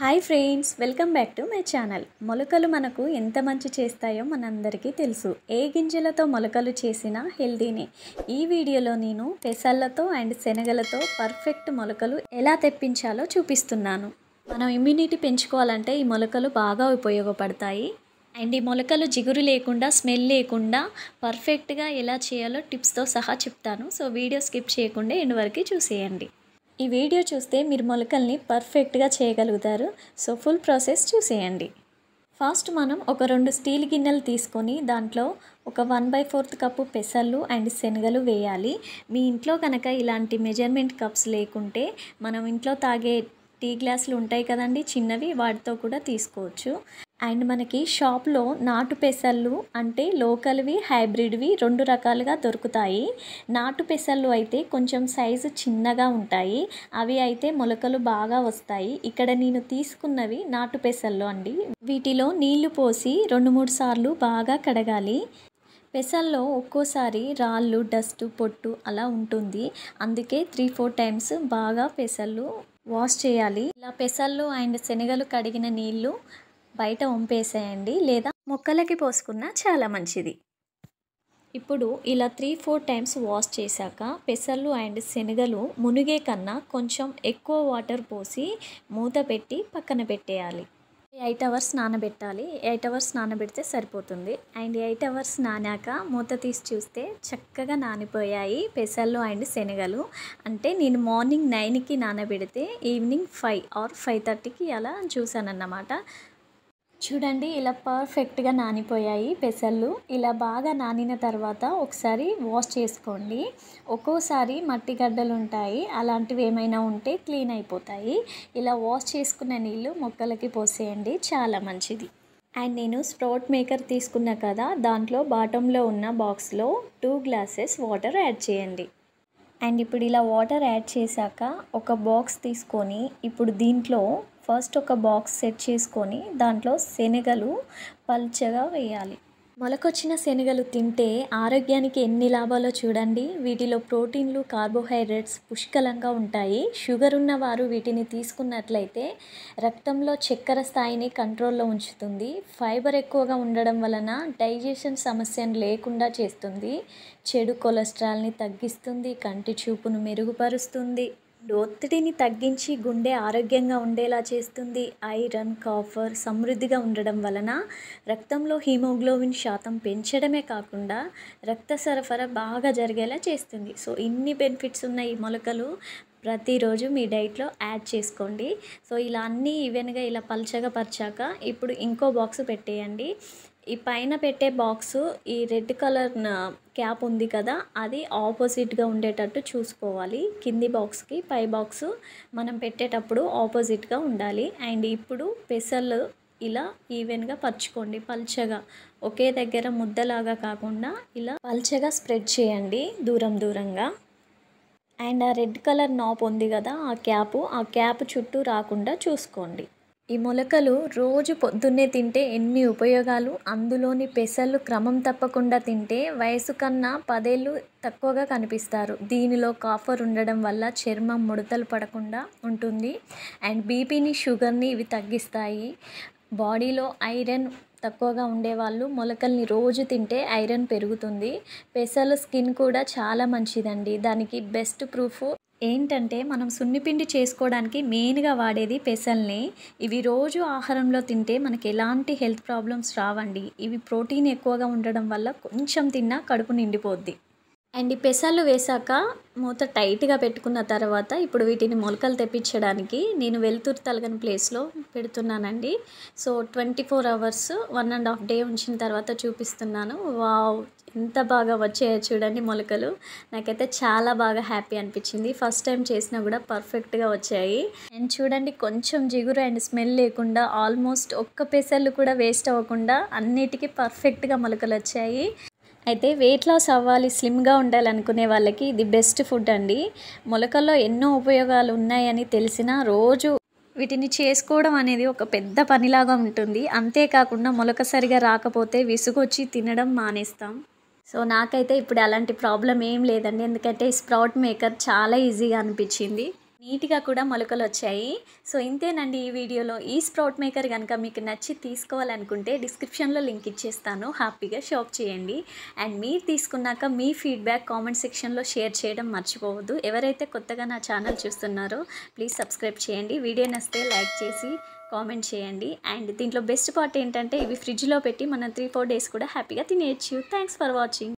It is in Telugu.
Hi friends, welcome back to my channel. మొలకలు మనకు ఎంత మంచి చేస్తాయో మనందరికీ తెలుసు. ఏ గింజలతో మొలకలు చేసినా హెల్దీనే. ఈ వీడియోలో నేను పెసళ్ళతో అండ్ శనగలతో పర్ఫెక్ట్ మొలకలు ఎలా తెప్పించాలో చూపిస్తున్నాను. మనం ఇమ్యూనిటీ పెంచుకోవాలంటే ఈ మొలకలు బాగా ఉపయోగపడతాయి. అండ్ ఈ మొలకలు జిగురు లేకుండా, స్మెల్ లేకుండా పర్ఫెక్ట్గా ఎలా చేయాలో టిప్స్తో సహా చెప్తాను. సో వీడియో స్కిప్ చేయకుండా ఎండ్ వరకు చూసేయండి. ఈ వీడియో చూస్తే మీరు మొలకల్ని పర్ఫెక్ట్గా చేయగలుగుతారు. సో ఫుల్ ప్రాసెస్ చూసేయండి. ఫస్ట్ మనం ఒక 2 స్టీల్ గిన్నెలు తీసుకొని దాంట్లో ఒక 1/4 కప్పు పెసళ్ళు అండ్ శనగలు వేయాలి. మీ ఇంట్లో కనుక ఇలాంటి మెజర్మెంట్ కప్స్ లేకుంటే మనం ఇంట్లో తాగే టీ గ్లాసులు ఉంటాయి కదండి, చిన్నవి, వాటితో కూడా తీసుకోవచ్చు. అండ్ మనకి షాప్లో నాటు పెసళ్ళు అంటే లోకల్వి, హైబ్రిడ్వి 2 రకాలుగా దొరుకుతాయి. నాటు పెసళ్ళు అయితే కొంచెం సైజు చిన్నగా ఉంటాయి. అవి అయితే మొలకలు బాగా వస్తాయి. ఇక్కడ నేను తీసుకున్నవి నాటు పెసళ్ళు అండి. వీటిలో నీళ్లు పోసి 2-3 సార్లు బాగా కడగాలి. పెసల్లో ఒక్కోసారి రాళ్ళు, డస్ట్, పొట్టు అలా ఉంటుంది. అందుకే 3-4 టైమ్స్ బాగా పెసళ్ళు వాష్ చేయాలి. ఇలా పెసళ్ళు అండ్ శనగలు కడిగిన నీళ్ళు బయట వంపేసేయండి, లేదా మొక్కలకి పోసుకున్నా చాలా మంచిది. ఇప్పుడు ఇలా 3-4 టైమ్స్ వాష్ చేశాక పెసళ్ళు అండ్ శనగలు మునిగే కన్నా కొంచెం ఎక్కువ వాటర్ పోసి మూత పెట్టి పక్కన పెట్టేయాలి. 8 అవర్స్ నానబెట్టాలి. 8 అవర్స్ నానబెడితే సరిపోతుంది. అండ్ 8 అవర్స్ నానాక మూత తీసి చూస్తే చక్కగా నానిపోయాయి పెసళ్ళు అండ్ శనగలు. అంటే నేను మార్నింగ్ 9కి నానబెడితే ఈవినింగ్ 5 or 5:30కి అలా చూసానన్నమాట. చూడండి, ఇలా పర్ఫెక్ట్గా నానిపోయాయి పెసళ్ళు. ఇలా బాగా నానిన తర్వాత ఒకసారి వాష్ చేసుకోండి. ఒక్కోసారి మట్టి గడ్డలు ఉంటాయి, అలాంటివి ఏమైనా ఉంటే క్లీన్ అయిపోతాయి. ఇలా వాష్ చేసుకున్న నీళ్ళు మొక్కలకి పోసేయండి, చాలా మంచిది. అండ్ నేను స్ప్రౌట్ మేకర్ తీసుకున్నా కదా, దాంట్లో బాటంలో ఉన్న బాక్స్లో 2 గ్లాసెస్ వాటర్ యాడ్ చేయండి. అండ్ ఇప్పుడు ఇలా వాటర్ యాడ్ చేశాక ఒక బాక్స్ తీసుకొని ఇప్పుడు దీంట్లో ఫస్ట్ ఒక బాక్స్ సెట్ చేసుకొని దాంట్లో శనగలు పల్చగా వేయాలి. మొలకొచ్చిన శనగలు తింటే ఆరోగ్యానికి ఎన్ని లాభాలో చూడండి. వీటిలో ప్రోటీన్లు, కార్బోహైడ్రేట్స్ పుష్కలంగా ఉంటాయి. షుగర్ ఉన్నవారు వీటిని తీసుకున్నట్లయితే రక్తంలో చక్కెర స్థాయిని కంట్రోల్లో ఉంచుతుంది. ఫైబర్ ఎక్కువగా ఉండడం వలన డైజెషన్ సమస్యను లేకుండా చేస్తుంది. చెడు కొలెస్ట్రాల్ని తగ్గిస్తుంది. కంటి చూపును మెరుగుపరుస్తుంది. ఒత్తిడిని తగ్గించి గుండె ఆరోగ్యంగా ఉండేలా చేస్తుంది. ఐరన్, కాపర్ సమృద్ధిగా ఉండడం వలన రక్తంలో హీమోగ్లోబిన్ శాతం పెంచడమే కాకుండా రక్త సరఫరా బాగా జరిగేలా చేస్తుంది. సో ఇన్ని బెనిఫిట్స్ ఉన్న ఈ మొలకలు ప్రతిరోజు మీ డైట్లో యాడ్ చేసుకోండి. సో ఇలా అన్నీ ఈవెన్గా ఇలా పల్చగా పరిచాక ఇప్పుడు ఇంకో బాక్స్ పెట్టేయండి. ఈ పైన పెట్టే బాక్సు ఈ రెడ్ కలర్ క్యాప్ ఉంది కదా, అది ఆపోజిట్గా ఉండేటట్టు చూసుకోవాలి. కింది బాక్స్కి పై బాక్సు మనం పెట్టేటప్పుడు ఆపోజిట్గా ఉండాలి. అండ్ ఇప్పుడు పెసళ్ళు ఇలా ఈవెన్గా పరుచుకోండి, పల్చగా ఒకే దగ్గర ముద్దలాగా కాకుండా ఇలా పల్చగా స్ప్రెడ్ చేయండి దూరంగా. అండ్ ఆ రెడ్ కలర్ నాప్ ఉంది కదా, ఆ క్యాప్ చుట్టూ రాకుండా చూసుకోండి. ఈ మొలకలు రోజు పొద్దున్నే తింటే ఎన్ని ఉపయోగాలు. అందులోని పెసళ్ళు క్రమం తప్పకుండా తింటే వయసు కన్నా 10 ఏళ్ళు తక్కువగా కనిపిస్తారు. దీనిలో కాఫర్ ఉండడం వల్ల చర్మం ముడతలు పడకుండా ఉంటుంది. అండ్ బీపీని, షుగర్ని ఇవి తగ్గిస్తాయి. బాడీలో ఐరన్ తక్కువగా ఉండేవాళ్ళు మొలకల్ని రోజు తింటే ఐరన్ పెరుగుతుంది. పెసలు స్కిన్ కూడా చాలా మంచిదండి. దానికి బెస్ట్ ప్రూఫ్ ఏంటంటే మనం సున్నిపిండి చేసుకోవడానికి మెయిన్గా వాడేది పెసల్ని. ఇవి రోజు ఆహారంలో తింటే మనకి ఎలాంటి హెల్త్ ప్రాబ్లమ్స్ రావండి. ఇవి ప్రోటీన్ ఎక్కువగా ఉండడం వల్ల కొంచెం తిన్నా కడుపు నిండిపోద్ది. అండ్ ఈ పెసళ్ళు వేసాక మూత టైట్గా పెట్టుకున్న తర్వాత ఇప్పుడు వీటిని మొలకలు తెప్పించడానికి నేను వెలుతురు తలగని ప్లేస్లో పెడుతున్నానండి. సో 24 అవర్స్ 1.5 డే ఉంచిన తర్వాత చూపిస్తున్నాను. వావ్, ఎంత బాగా వచ్చాయో చూడండి మొలకలు. నాకైతే చాలా బాగా హ్యాపీ అనిపించింది. ఫస్ట్ టైం చేసినా కూడా పర్ఫెక్ట్గా వచ్చాయి. అండ్ చూడండి, కొంచెం జిగురు అండ్ స్మెల్ లేకుండా ఆల్మోస్ట్ ఒక్క పెసళ్ళు కూడా వేస్ట్ అవ్వకుండా అన్నిటికీ పర్ఫెక్ట్గా మొలకలు వచ్చాయి. అయితే వెయిట్ లాస్ అవ్వాలి, స్లిమ్గా ఉండాలనుకునే వాళ్ళకి ఇది బెస్ట్ ఫుడ్ అండి. మొలకల్లో ఎన్నో ఉపయోగాలు ఉన్నాయని తెలిసినా రోజు వీటిని చేసుకోవడం అనేది ఒక పెద్ద పనిలాగా ఉంటుంది. అంతేకాకుండా మొలక సరిగా రాకపోతే విసుగొచ్చి తినడం మానేస్తాం. సో నాకైతే ఇప్పుడు అలాంటి ప్రాబ్లం ఏం లేదండి, ఎందుకంటే స్ప్రౌట్ మేకర్ చాలా ఈజీగా అనిపించింది. నీట్‌గా కూడా మొలకలొచ్చాయి. సో, ఇంతేనండి ఈ వీడియోలో. ఈ స్ప్రౌట్ మేకర్ గనక మీకు నచ్చి తీసుకోవాలనుకుంటే డిస్క్రిప్షన్‌లో లింక్ ఇచ్చేస్తాను. హ్యాపీగా షాప్ చేయండి. అండ్ మీరు తీసుకున్నాక మీ ఫీడ్‌బ్యాక్ కామెంట్ సెక్షన్‌లో షేర్ చేయడం మర్చిపోవద్దు. ఎవరైతే కొత్తగా నా ఛానల్ చూస్తున్నారో ప్లీజ్ సబ్స్క్రైబ్ చేయండి. వీడియో నచ్చితే లైక్ చేసి కామెంట్ చేయండి. అండ్ దీంట్లో బెస్ట్ పార్ట్ ఏంటంటే ఇవి ఫ్రిడ్జ్‌లో పెట్టి మనం 3, 4 డేస్ కూడా హ్యాపీగా తినేయొచ్చు. Thanks for watching.